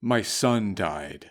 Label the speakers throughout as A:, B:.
A: My son died.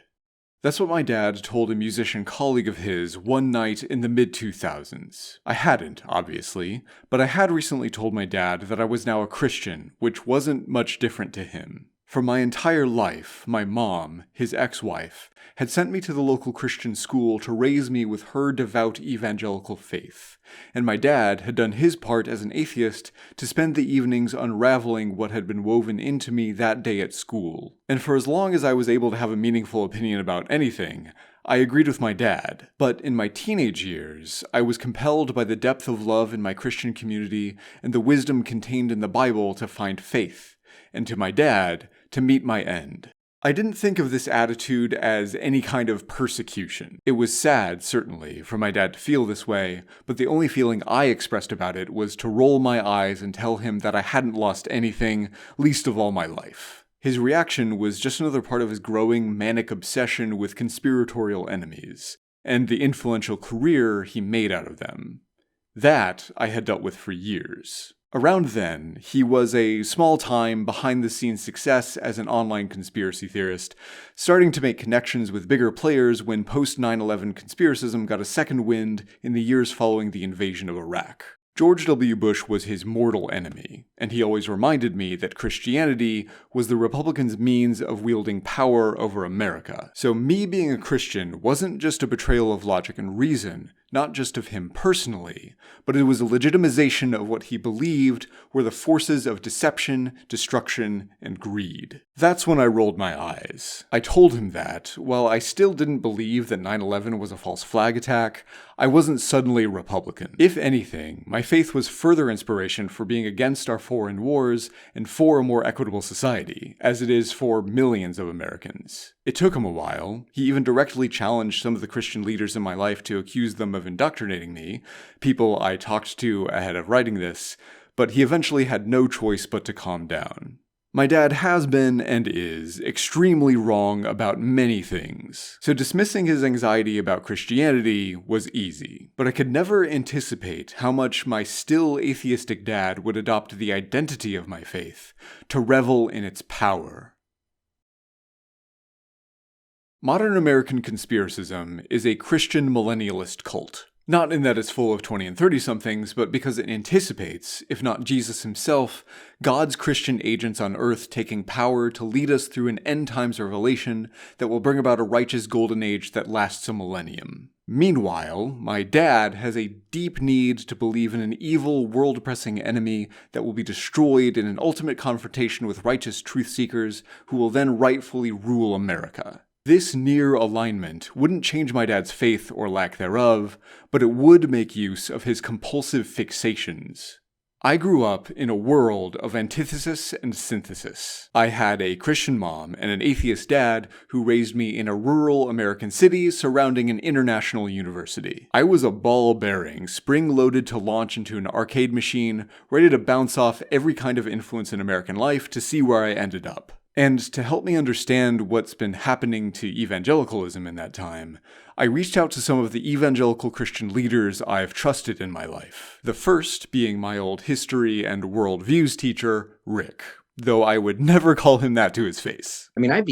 A: That's what my dad told a musician colleague of his one night in the mid-2000s. I hadn't, obviously, but I had recently told my dad that I was now a Christian, which wasn't much different to him. For my entire life, my mom, his ex-wife, had sent me to the local Christian school to raise me with her devout evangelical faith, and my dad had done his part as an atheist to spend the evenings unraveling what had been woven into me that day at school. And for as long as I was able to have a meaningful opinion about anything, I agreed with my dad. But in my teenage years, I was compelled by the depth of love in my Christian community and the wisdom contained in the Bible to find faith, and to my dad, to meet my end. I didn't think of this attitude as any kind of persecution. It was sad, certainly, for my dad to feel this way, but the only feeling I expressed about it was to roll my eyes and tell him that I hadn't lost anything, least of all my life. His reaction was just another part of his growing manic obsession with conspiratorial enemies, and the influential career he made out of them. That I had dealt with for years. Around then, he was a small-time, behind-the-scenes success as an online conspiracy theorist, starting to make connections with bigger players when post-9/11 conspiracism got a second wind in the years following the invasion of Iraq. George W. Bush was his mortal enemy, and he always reminded me that Christianity was the Republicans' means of wielding power over America. So me being a Christian wasn't just a betrayal of logic and reason, not just of him personally, but it was a legitimization of what he believed were the forces of deception, destruction, and greed. That's when I rolled my eyes. I told him that, while I still didn't believe that 9/11 was a false flag attack, I wasn't suddenly Republican. If anything, my faith was further inspiration for being against our foreign wars and for a more equitable society, as it is for millions of Americans. It took him a while. He even directly challenged some of the Christian leaders in my life to accuse them of indoctrinating me, people I talked to ahead of writing this, but he eventually had no choice but to calm down. My dad has been, and is, extremely wrong about many things, so dismissing his anxiety about Christianity was easy. But I could never anticipate how much my still atheistic dad would adopt the identity of my faith, to revel in its power. Modern American conspiracism is a Christian millennialist cult. Not in that it's full of 20 and 30-somethings, but because it anticipates, if not Jesus himself, God's Christian agents on earth taking power to lead us through an end-times revelation that will bring about a righteous golden age that lasts a millennium. Meanwhile, my dad has a deep need to believe in an evil, world-oppressing enemy that will be destroyed in an ultimate confrontation with righteous truth-seekers who will then rightfully rule America. This near alignment wouldn't change my dad's faith or lack thereof, but it would make use of his compulsive fixations. I grew up in a world of antithesis and synthesis. I had a Christian mom and an atheist dad who raised me in a rural American city surrounding an international university. I was a ball-bearing, spring-loaded to launch into an arcade machine, ready to bounce off every kind of influence in American life to see where I ended up. And to help me understand what's been happening to evangelicalism in that time, I reached out to some of the evangelical Christian leaders I've trusted in my life. The first being my old history and worldviews teacher, Rick, though I would never call him that to his face.
B: I mean, I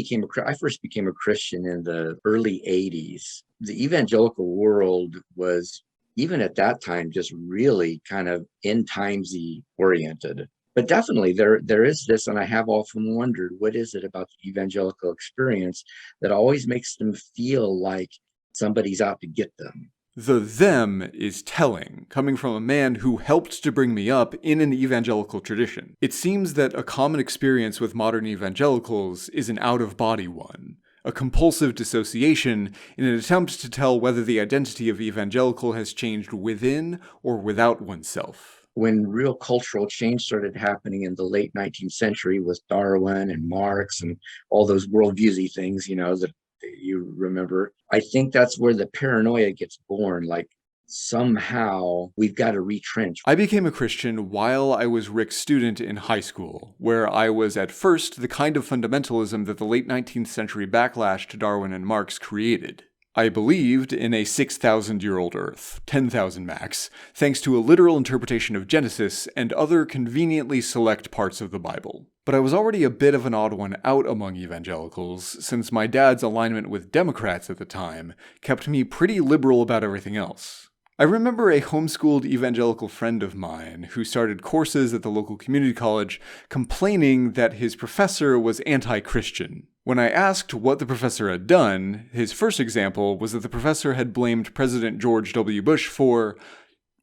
B: first became a Christian in the early 80s. The evangelical world was, even at that time, just really kind of end-timesy oriented. But definitely there is this, and I have often wondered, what is it about the evangelical experience that always makes them feel like somebody's out to get them?
A: The them is telling, coming from a man who helped to bring me up in an evangelical tradition. It seems that a common experience with modern evangelicals is an out-of-body one, a compulsive dissociation in an attempt to tell whether the identity of evangelical has changed within or without oneself.
B: When real cultural change started happening in the late 19th century with Darwin and Marx and all those worldviewsy things, that you remember, I think that's where the paranoia gets born. Like, somehow we've got to retrench.
A: I became a Christian while I was Rick's student in high school, where I was at first the kind of fundamentalism that the late 19th century backlash to Darwin and Marx created. I believed in a 6,000-year-old Earth, 10,000 max, thanks to a literal interpretation of Genesis and other conveniently select parts of the Bible. But I was already a bit of an odd one out among evangelicals, since my dad's alignment with Democrats at the time kept me pretty liberal about everything else. I remember a homeschooled evangelical friend of mine who started courses at the local community college complaining that his professor was anti-Christian. When I asked what the professor had done, his first example was that the professor had blamed President George W. Bush for,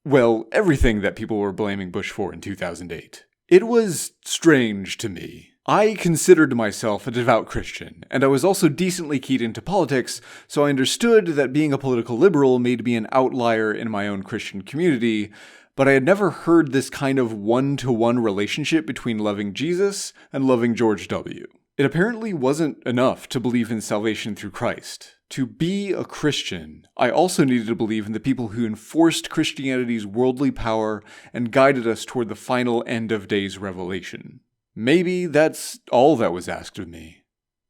A: well, everything that people were blaming Bush for in 2008. It was strange to me. I considered myself a devout Christian, and I was also decently keyed into politics, so I understood that being a political liberal made me an outlier in my own Christian community, but I had never heard this kind of one-to-one relationship between loving Jesus and loving George W. It apparently wasn't enough to believe in salvation through Christ. To be a Christian, I also needed to believe in the people who enforced Christianity's worldly power and guided us toward the final end of days revelation. Maybe that's all that was asked of me.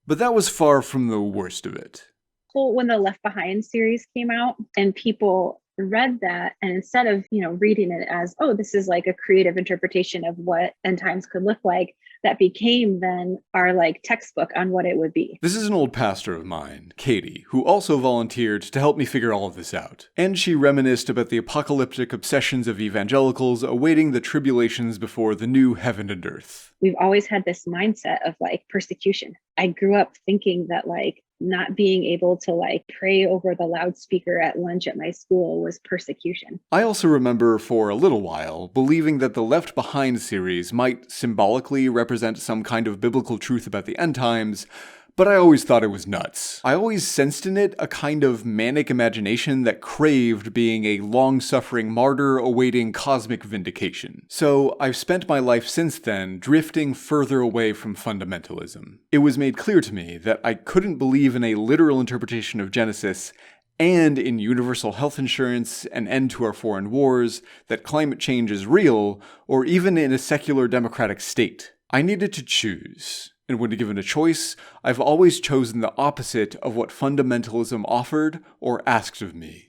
A: But that was far from the worst of it.
C: When the Left Behind series came out and people read that, and instead of, reading it as, oh, this is like a creative interpretation of what end times could look like, that became then our textbook on what it would be.
A: This is an old pastor of mine, Katie, who also volunteered to help me figure all of this out. And she reminisced about the apocalyptic obsessions of evangelicals awaiting the tribulations before the new heaven and earth.
C: We've always had this mindset of persecution. I grew up thinking that not being able to pray over the loudspeaker at lunch at my school was persecution.
A: I also remember for a little while believing that the Left Behind series might symbolically represent some kind of biblical truth about the end times, but I always thought it was nuts. I always sensed in it a kind of manic imagination that craved being a long-suffering martyr awaiting cosmic vindication. So I've spent my life since then drifting further away from fundamentalism. It was made clear to me that I couldn't believe in a literal interpretation of Genesis and in universal health insurance, an end to our foreign wars, that climate change is real, or even in a secular democratic state. I needed to choose. And when given a choice, I've always chosen the opposite of what fundamentalism offered or asked of me.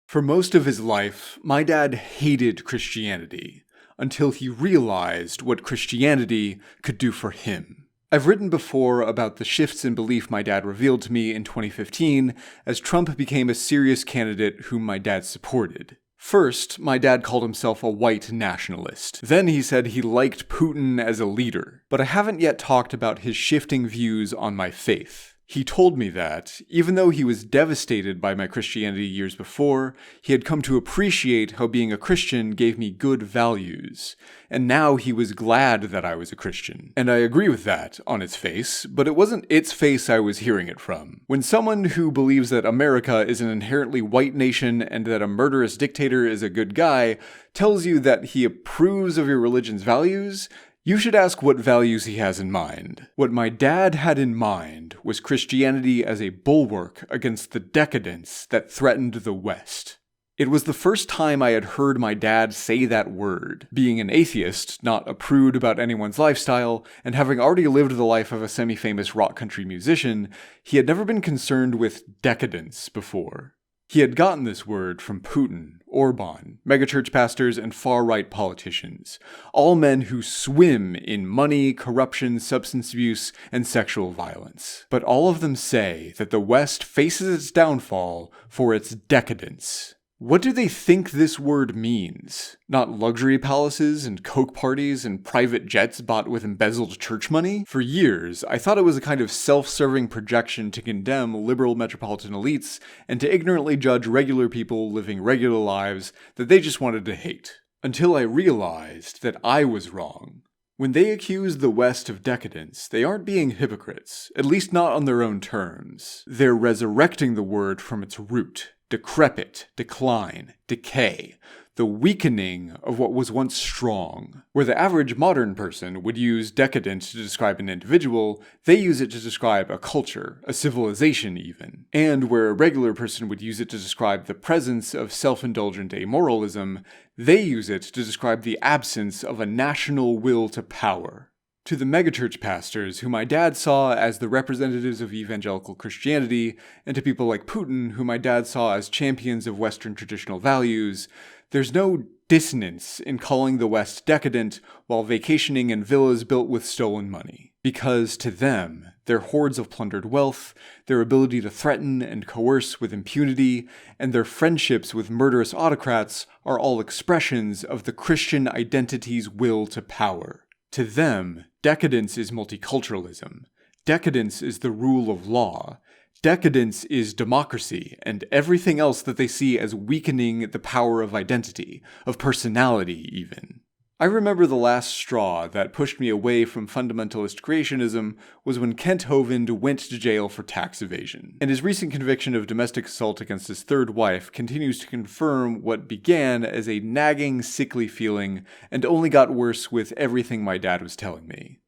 A: For most of his life, my dad hated Christianity, until he realized what Christianity could do for him. I've written before about the shifts in belief my dad revealed to me in 2015 as Trump became a serious candidate whom my dad supported. First, my dad called himself a white nationalist. Then he said he liked Putin as a leader. But I haven't yet talked about his shifting views on my faith. He told me that, even though he was devastated by my Christianity years before, he had come to appreciate how being a Christian gave me good values. And now he was glad that I was a Christian. And I agree with that, on its face, but it wasn't its face I was hearing it from. When someone who believes that America is an inherently white nation and that a murderous dictator is a good guy tells you that he approves of your religion's values, you should ask what values he has in mind. What my dad had in mind was Christianity as a bulwark against the decadence that threatened the West. It was the first time I had heard my dad say that word. Being an atheist, not a prude about anyone's lifestyle, and having already lived the life of a semi-famous rock country musician, he had never been concerned with decadence before. He had gotten this word from Putin, Orban, megachurch pastors, and far-right politicians, all men who swim in money, corruption, substance abuse, and sexual violence. But all of them say that the West faces its downfall for its decadence. What do they think this word means? Not luxury palaces and coke parties and private jets bought with embezzled church money? For years, I thought it was a kind of self-serving projection to condemn liberal metropolitan elites and to ignorantly judge regular people living regular lives that they just wanted to hate. Until I realized that I was wrong. When they accuse the West of decadence, they aren't being hypocrites, at least not on their own terms. They're resurrecting the word from its root. Decrepit, decline, decay, the weakening of what was once strong. Where the average modern person would use decadent to describe an individual, they use it to describe a culture, a civilization even. And where a regular person would use it to describe the presence of self-indulgent amoralism, they use it to describe the absence of a national will to power. To the megachurch pastors, who my dad saw as the representatives of evangelical Christianity, and to people like Putin, who my dad saw as champions of Western traditional values, there's no dissonance in calling the West decadent while vacationing in villas built with stolen money. Because to them, their hoards of plundered wealth, their ability to threaten and coerce with impunity, and their friendships with murderous autocrats are all expressions of the Christian identity's will to power. To them, decadence is multiculturalism. Decadence is the rule of law. Decadence is democracy and everything else that they see as weakening the power of identity, of personality even. I remember the last straw that pushed me away from fundamentalist creationism was when Kent Hovind went to jail for tax evasion, and his recent conviction of domestic assault against his third wife continues to confirm what began as a nagging, sickly feeling and only got worse with everything my dad was telling me.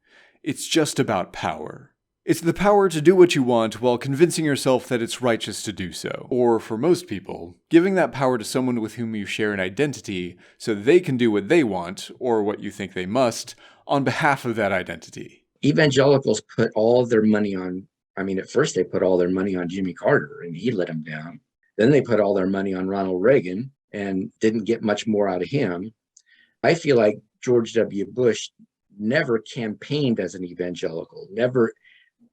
A: It's just about power. It's the power to do what you want while convincing yourself that it's righteous to do so. Or, for most people, giving that power to someone with whom you share an identity so they can do what they want, or what you think they must, on behalf of that identity.
B: Evangelicals put all of their money on, at first they put all their money on Jimmy Carter and he let them down. Then they put all their money on Ronald Reagan and didn't get much more out of him. I feel like George W. Bush never campaigned as an evangelical,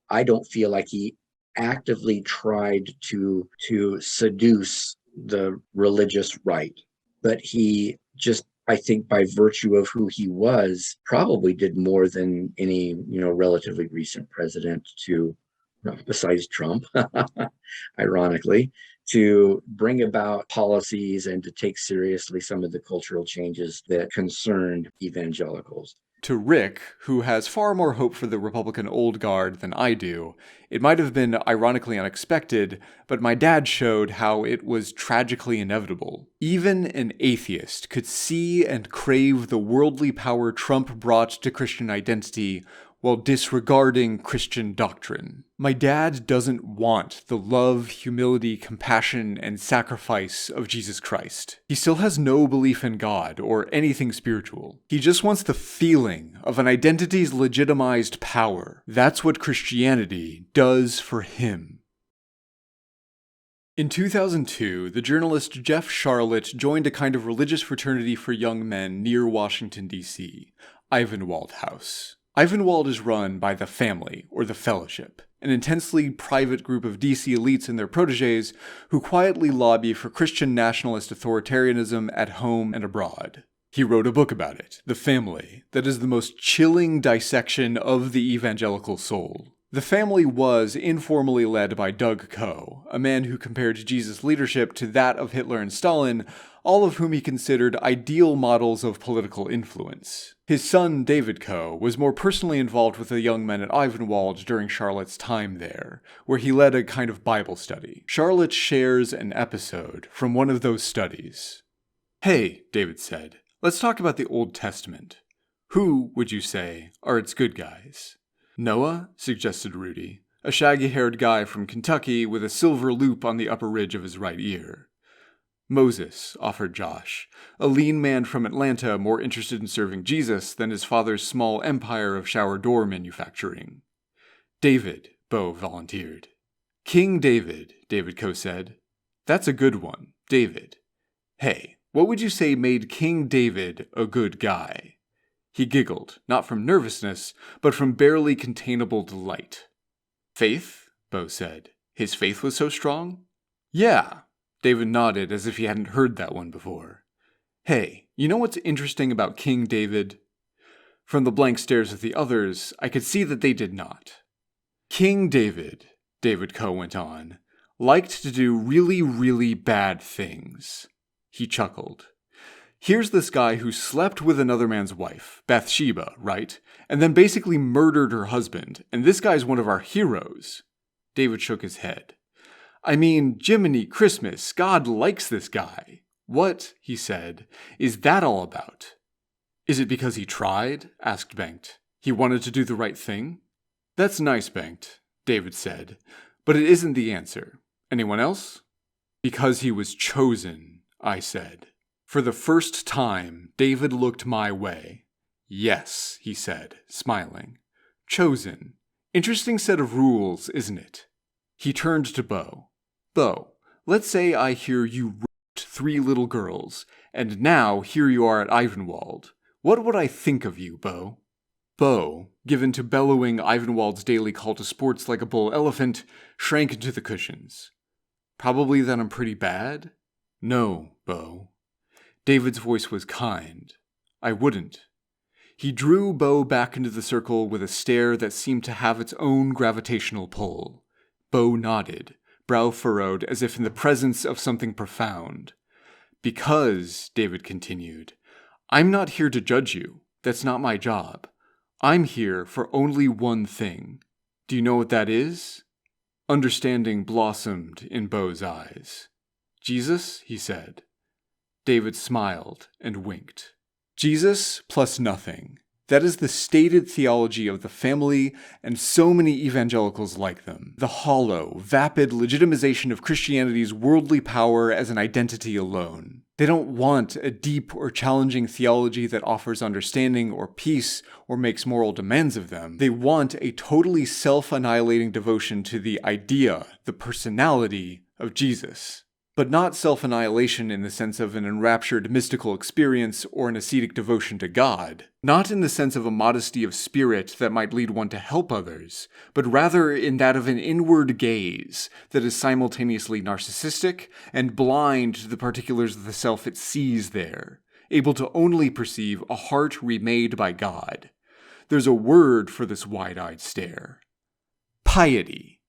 B: I don't feel like he actively tried to seduce the religious right, but he just, I think by virtue of who he was, probably did more than any, relatively recent president besides Trump, ironically, to bring about policies and to take seriously some of the cultural changes that concerned evangelicals.
A: To Rick, who has far more hope for the Republican old guard than I do, it might have been ironically unexpected, but my dad showed how it was tragically inevitable. Even an atheist could see and crave the worldly power Trump brought to Christian identity while disregarding Christian doctrine. My dad doesn't want the love, humility, compassion, and sacrifice of Jesus Christ. He still has no belief in God or anything spiritual. He just wants the feeling of an identity's legitimized power. That's what Christianity does for him. In 2002, the journalist Jeff Sharlet joined a kind of religious fraternity for young men near Washington, D.C., Ivanwald House. Ivanwald is run by the Family, or the Fellowship, an intensely private group of DC elites and their protégés who quietly lobby for Christian nationalist authoritarianism at home and abroad. He wrote a book about it, The Family, that is the most chilling dissection of the evangelical soul. The Family was informally led by Doug Coe, a man who compared Jesus' leadership to that of Hitler and Stalin, all of whom he considered ideal models of political influence. His son, David Coe, was more personally involved with the young men at Ivanwald during Charlotte's time there, where he led a kind of Bible study. Charlotte shares an episode from one of those studies. "Hey," David said, "let's talk about the Old Testament. Who, would you say, are its good guys?" "Noah," suggested Rudy, a shaggy-haired guy from Kentucky with a silver loop on the upper ridge of his right ear. "Moses," offered Josh, a lean man from Atlanta more interested in serving Jesus than his father's small empire of shower door manufacturing. "David," Bo volunteered. "King David," David Coe said. "That's a good one, David. Hey, what would you say made King David a good guy?" He giggled, not from nervousness, but from barely containable delight. "Faith," Bo said. "His faith was so strong?" "Yeah." David nodded as if he hadn't heard that one before. "Hey, you know what's interesting about King David?" From the blank stares of the others, I could see that they did not. "King David," David Coe went on, "liked to do really, really bad things." He chuckled. "Here's this guy who slept with another man's wife, Bathsheba, right? And then basically murdered her husband, and this guy's one of our heroes." David shook his head. "I mean, Jiminy Christmas, God likes this guy. What," he said, "is that all about?" "Is it because he tried?" asked Bengt. "He wanted to do the right thing?" "That's nice, Bengt," David said, "but it isn't the answer. Anyone else?" "Because he was chosen," I said. For the first time, David looked my way. "Yes," he said, smiling. "Chosen. Interesting set of rules, isn't it?" He turned to Bo. "Bo, let's say I hear you 3 little girls, and now here you are at Ivanwald. What would I think of you, Bo? Bo, given to bellowing Ivanwald's daily call to sports like a bull elephant, shrank into the cushions. Probably that I'm pretty bad? No, Bo. David's voice was kind. I wouldn't. He drew Bo back into the circle with a stare that seemed to have its own gravitational pull. Bo nodded, brow furrowed as if in the presence of something profound. Because, David continued, I'm not here to judge you. That's not my job. I'm here for only one thing. Do you know what that is? Understanding blossomed in Bo's eyes. Jesus, he said. David smiled and winked. Jesus plus nothing. That is the stated theology of the family and so many evangelicals like them. The hollow, vapid legitimization of Christianity's worldly power as an identity alone. They don't want a deep or challenging theology that offers understanding or peace or makes moral demands of them. They want a totally self-annihilating devotion to the idea, the personality of Jesus. But not self-annihilation in the sense of an enraptured mystical experience or an ascetic devotion to God. Not in the sense of a modesty of spirit that might lead one to help others, but rather in that of an inward gaze that is simultaneously narcissistic and blind to the particulars of the self it sees there, able to only perceive a heart remade by God. There's a word for this wide-eyed stare. Piety.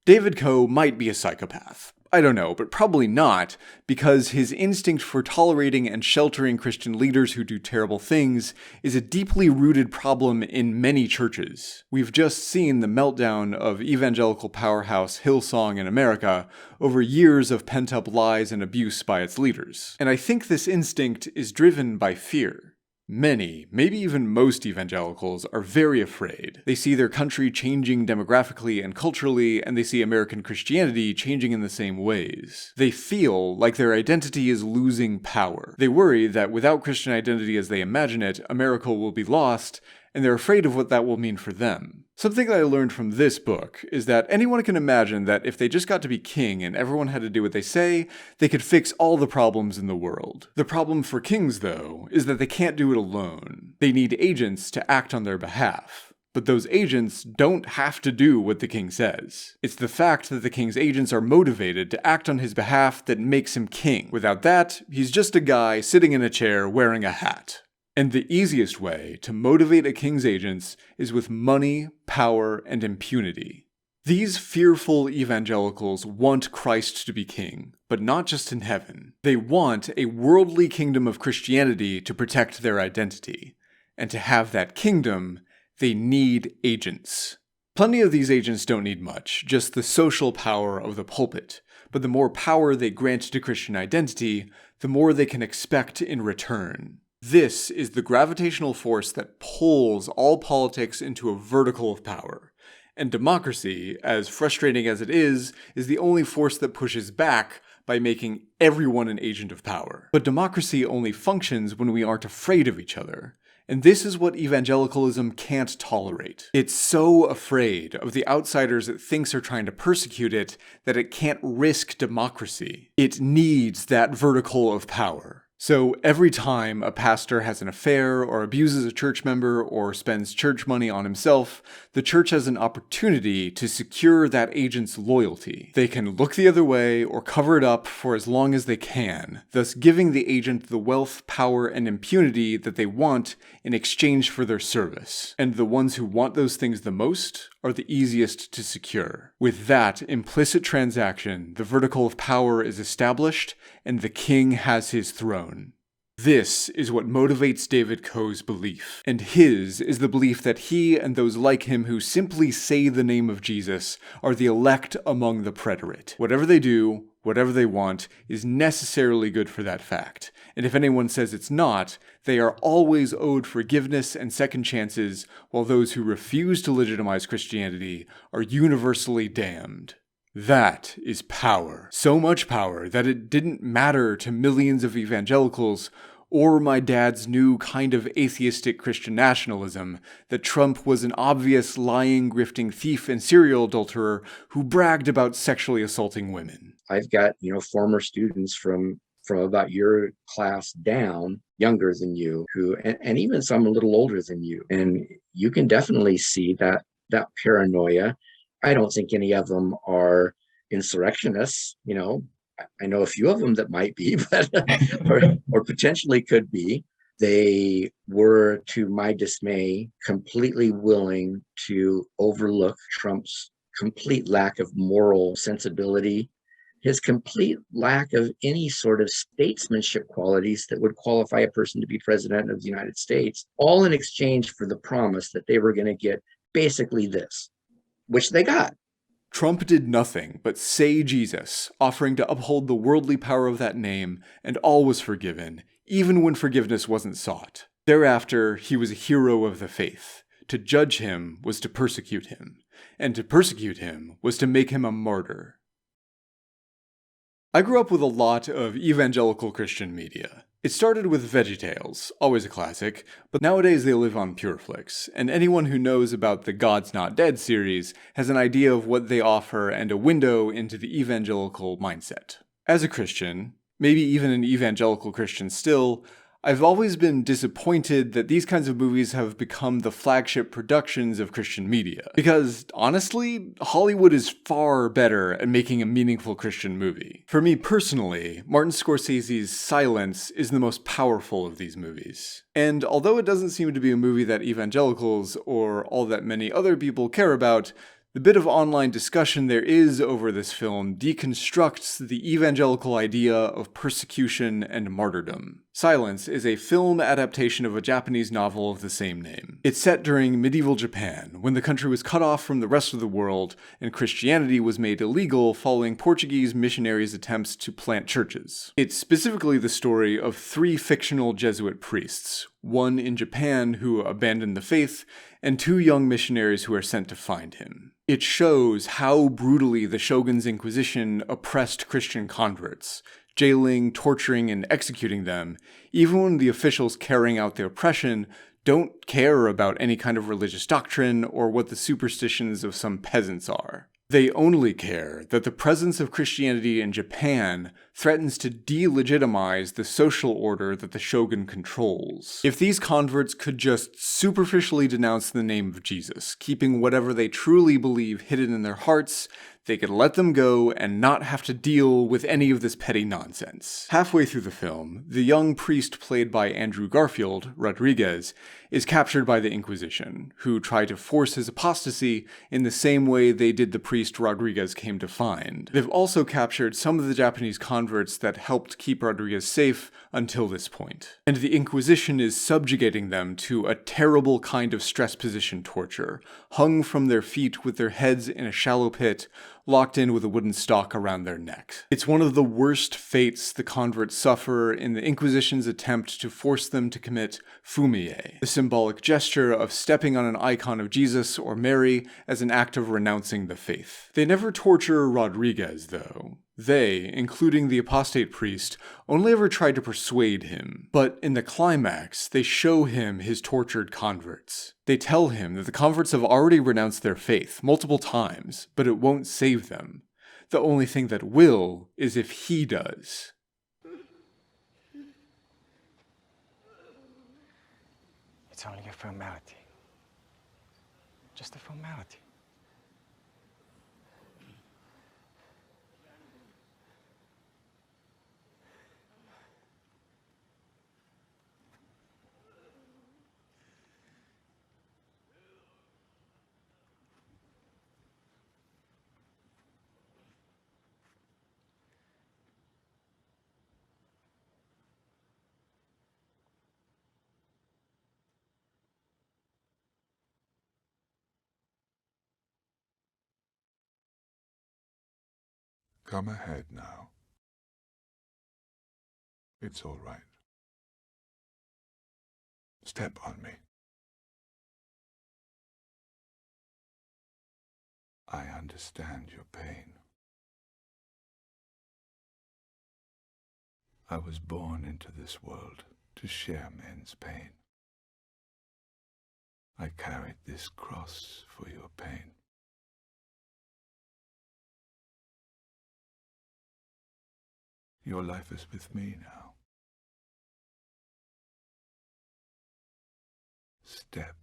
A: David Coe might be a psychopath. I don't know, but probably not, because his instinct for tolerating and sheltering Christian leaders who do terrible things is a deeply rooted problem in many churches. We've just seen the meltdown of evangelical powerhouse Hillsong in America over years of pent-up lies and abuse by its leaders. And I think this instinct is driven by fear. Many, maybe even most evangelicals are very afraid. They see their country changing demographically and culturally, and they see American Christianity changing in the same ways. They feel like their identity is losing power. They worry that without Christian identity as they imagine it, America will be lost, and they're afraid of what that will mean for them. Something that I learned from this book is that anyone can imagine that if they just got to be king and everyone had to do what they say, they could fix all the problems in the world. The problem for kings, though, is that they can't do it alone. They need agents to act on their behalf. But those agents don't have to do what the king says. It's the fact that the king's agents are motivated to act on his behalf that makes him king. Without that, he's just a guy sitting in a chair wearing a hat. And the easiest way to motivate a king's agents is with money, power, and impunity. These fearful evangelicals want Christ to be king, but not just in heaven. They want a worldly kingdom of Christianity to protect their identity. And to have that kingdom, they need agents. Plenty of these agents don't need much, just the social power of the pulpit. But the more power they grant to Christian identity, the more they can expect in return. This is the gravitational force that pulls all politics into a vertical of power. And democracy, as frustrating as it is the only force that pushes back by making everyone an agent of power. But democracy only functions when we aren't afraid of each other. And this is what evangelicalism can't tolerate. It's so afraid of the outsiders it thinks are trying to persecute it that it can't risk democracy. It needs that vertical of power. So every time a pastor has an affair or abuses a church member or spends church money on himself, the church has an opportunity to secure that agent's loyalty. They can look the other way or cover it up for as long as they can, thus giving the agent the wealth, power, and impunity that they want in exchange for their service. And the ones who want those things the most are the easiest to secure. With that implicit transaction, the vertical of power is established and the king has his throne. This is what motivates David Coe's belief, and his is the belief that he and those like him who simply say the name of Jesus are the elect among the preterite. Whatever they do, whatever they want, is necessarily good for that fact, and if anyone says it's not, they are always owed forgiveness and second chances, while those who refuse to legitimize Christianity are universally damned. That is power. So much power that it didn't matter to millions of evangelicals or my dad's new kind of atheistic Christian nationalism that Trump was an obvious lying, grifting thief and serial adulterer who bragged about sexually assaulting women.
B: I've got, former students from from about your class down, younger than you, who and even some a little older than you. And you can definitely see that paranoia. I don't think any of them are insurrectionists. I know a few of them that might be, but or potentially could be. They were, to my dismay, completely willing to overlook Trump's complete lack of moral sensibility, his complete lack of any sort of statesmanship qualities that would qualify a person to be president of the United States, all in exchange for the promise that they were going to get basically this, which they got.
A: Trump did nothing but say Jesus, offering to uphold the worldly power of that name, and all was forgiven, even when forgiveness wasn't sought. Thereafter, he was a hero of the faith. To judge him was to persecute him, and to persecute him was to make him a martyr. I grew up with a lot of evangelical Christian media. It started with VeggieTales, always a classic, but nowadays they live on PureFlix, and anyone who knows about the God's Not Dead series has an idea of what they offer and a window into the evangelical mindset. As a Christian, maybe even an evangelical Christian still, I've always been disappointed that these kinds of movies have become the flagship productions of Christian media. Because, honestly, Hollywood is far better at making a meaningful Christian movie. For me personally, Martin Scorsese's Silence is the most powerful of these movies. And although it doesn't seem to be a movie that evangelicals, or all that many other people care about, the bit of online discussion there is over this film deconstructs the evangelical idea of persecution and martyrdom. Silence is a film adaptation of a Japanese novel of the same name. It's set during medieval Japan, when the country was cut off from the rest of the world and Christianity was made illegal following Portuguese missionaries' attempts to plant churches. It's specifically the story of 3 fictional Jesuit priests, one in Japan who abandoned the faith, and 2 young missionaries who are sent to find him. It shows how brutally the Shogun's Inquisition oppressed Christian converts, jailing, torturing, and executing them, even when the officials carrying out the oppression don't care about any kind of religious doctrine or what the superstitions of some peasants are. They only care that the presence of Christianity in Japan threatens to delegitimize the social order that the shogun controls. If these converts could just superficially denounce the name of Jesus, keeping whatever they truly believe hidden in their hearts, they could let them go and not have to deal with any of this petty nonsense. Halfway through the film, the young priest played by Andrew Garfield, Rodriguez, is captured by the Inquisition, who try to force his apostasy in the same way they did the priest Rodriguez came to find. They've also captured some of the Japanese converts that helped keep Rodriguez safe until this point. And the Inquisition is subjugating them to a terrible kind of stress position torture, hung from their feet with their heads in a shallow pit, locked in with a wooden stock around their neck. It's one of the worst fates the converts suffer in the Inquisition's attempt to force them to commit fumie, the symbolic gesture of stepping on an icon of Jesus or Mary as an act of renouncing the faith. They never torture Rodriguez, though. They, including the apostate priest, only ever tried to persuade him. But in the climax, they show him his tortured converts. They tell him that the converts have already renounced their faith multiple times, but it won't save them. The only thing that will is if he does.
D: It's only a formality. Just a formality.
E: Come ahead now. It's all right. Step on me. I understand your pain. I was born into this world to share men's pain. I carried this cross for your pain. Your life is with me now. Step.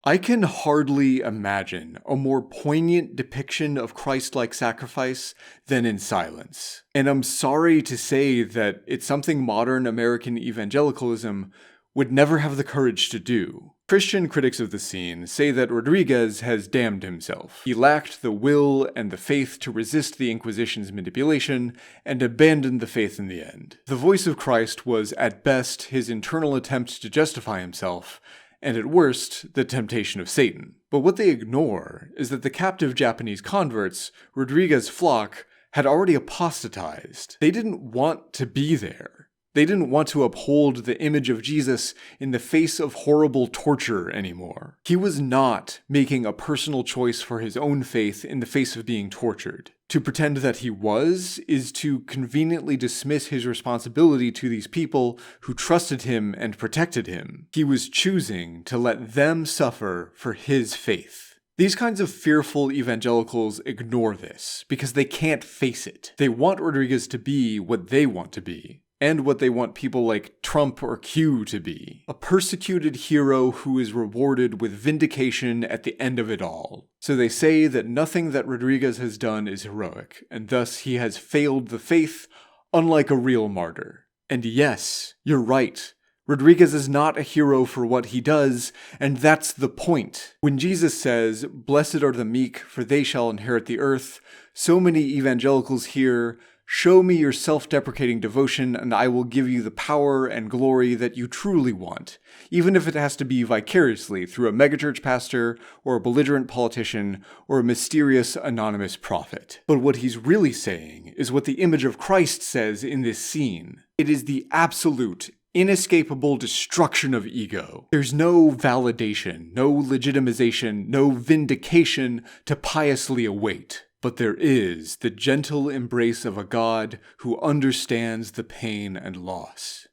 A: I can hardly imagine a more poignant depiction of Christ-like sacrifice than In Silence. And I'm sorry to say that it's something modern American evangelicalism would never have the courage to do. Christian critics of the scene say that Rodriguez has damned himself. He lacked the will and the faith to resist the Inquisition's manipulation and abandoned the faith in the end. The voice of Christ was, at best, his internal attempt to justify himself, and at worst, the temptation of Satan. But what they ignore is that the captive Japanese converts, Rodriguez's flock, had already apostatized. They didn't want to be there. They didn't want to uphold the image of Jesus in the face of horrible torture anymore. He was not making a personal choice for his own faith in the face of being tortured. To pretend that he was is to conveniently dismiss his responsibility to these people who trusted him and protected him. He was choosing to let them suffer for his faith. These kinds of fearful evangelicals ignore this because they can't face it. They want Rodriguez to be what they want to be, and what they want people like Trump or Q to be. A persecuted hero who is rewarded with vindication at the end of it all. So they say that nothing that Rodriguez has done is heroic, and thus he has failed the faith, unlike a real martyr. And yes, you're right. Rodriguez is not a hero for what he does, and that's the point. When Jesus says, "Blessed are the meek, for they shall inherit the earth," so many evangelicals hear, "Show me your self-deprecating devotion, and I will give you the power and glory that you truly want, even if it has to be vicariously through a megachurch pastor, or a belligerent politician, or a mysterious anonymous prophet." But what he's really saying is what the image of Christ says in this scene. It is the absolute, inescapable destruction of ego. There's no validation, no legitimization, no vindication to piously await. But there is the gentle embrace of a God who understands the pain and loss.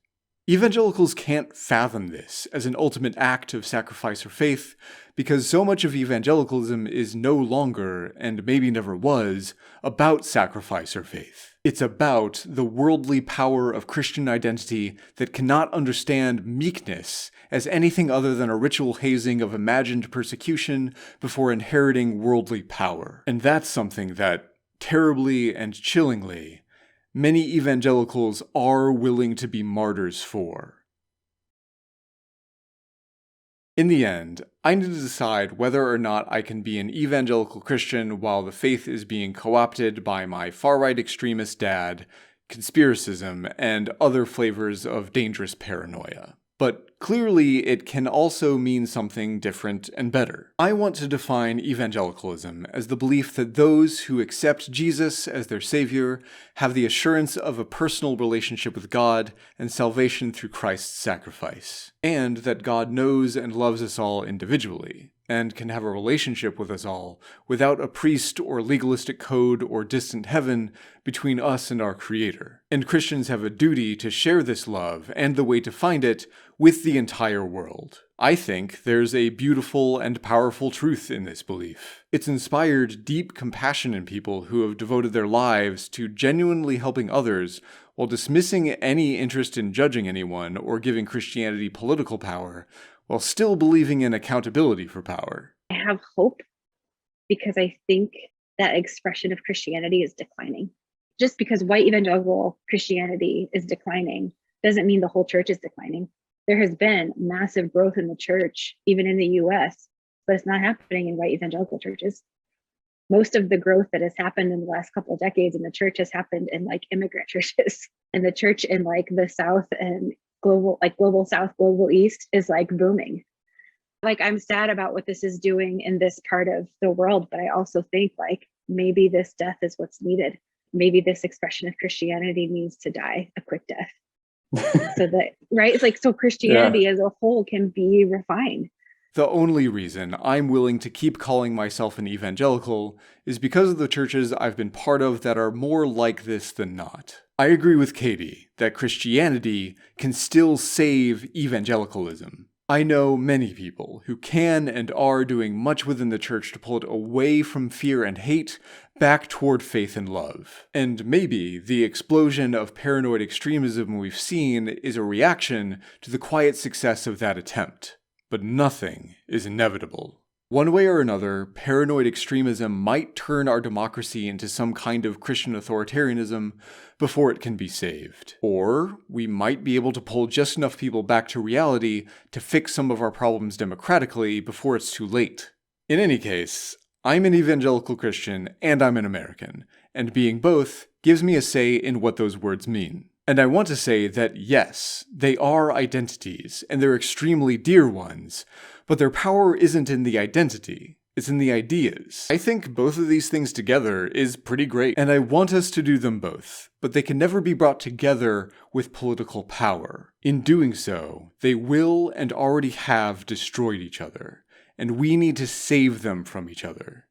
A: Evangelicals can't fathom this as an ultimate act of sacrifice or faith because so much of evangelicalism is no longer, and maybe never was, about sacrifice or faith. It's about the worldly power of Christian identity that cannot understand meekness as anything other than a ritual hazing of imagined persecution before inheriting worldly power. And that's something that, terribly and chillingly, many evangelicals are willing to be martyrs for. In the end, I need to decide whether or not I can be an evangelical Christian while the faith is being co-opted by my far-right extremist dad, conspiracism, and other flavors of dangerous paranoia. But clearly, it can also mean something different and better. I want to define evangelicalism as the belief that those who accept Jesus as their savior have the assurance of a personal relationship with God and salvation through Christ's sacrifice, and that God knows and loves us all individually, and can have a relationship with us all without a priest or legalistic code or distant heaven between us and our Creator. And Christians have a duty to share this love and the way to find it with the entire world. I think there's a beautiful and powerful truth in this belief. It's inspired deep compassion in people who have devoted their lives to genuinely helping others while dismissing any interest in judging anyone or giving Christianity political power, while still believing in accountability for power.
C: I have hope because I think that expression of Christianity is declining. Just because white evangelical Christianity is declining doesn't mean the whole church is declining. There has been massive growth in the church, even in the US, but it's not happening in white evangelical churches. Most of the growth that has happened in the last couple of decades in the church has happened in like immigrant churches. And the church in like the South and global South, global East is like booming. Like, I'm sad about what this is doing in this part of the world, but I also think like maybe this death is what's needed. Maybe this expression of Christianity needs to die a quick death. So that, right? It's like, so Christianity as a whole can be refined.
A: The only reason I'm willing to keep calling myself an evangelical is because of the churches I've been part of that are more like this than not. I agree with Katie that Christianity can still save evangelicalism. I know many people who can and are doing much within the church to pull it away from fear and hate back toward faith and love. And maybe the explosion of paranoid extremism we've seen is a reaction to the quiet success of that attempt. But nothing is inevitable. One way or another, paranoid extremism might turn our democracy into some kind of Christian authoritarianism before it can be saved. Or we might be able to pull just enough people back to reality to fix some of our problems democratically before it's too late. In any case, I'm an evangelical Christian and I'm an American, and being both gives me a say in what those words mean. And I want to say that yes, they are identities, and they're extremely dear ones, but their power isn't in the identity, it's in the ideas. I think both of these things together is pretty great, and I want us to do them both, but they can never be brought together with political power. In doing so, they will and already have destroyed each other, and we need to save them from each other.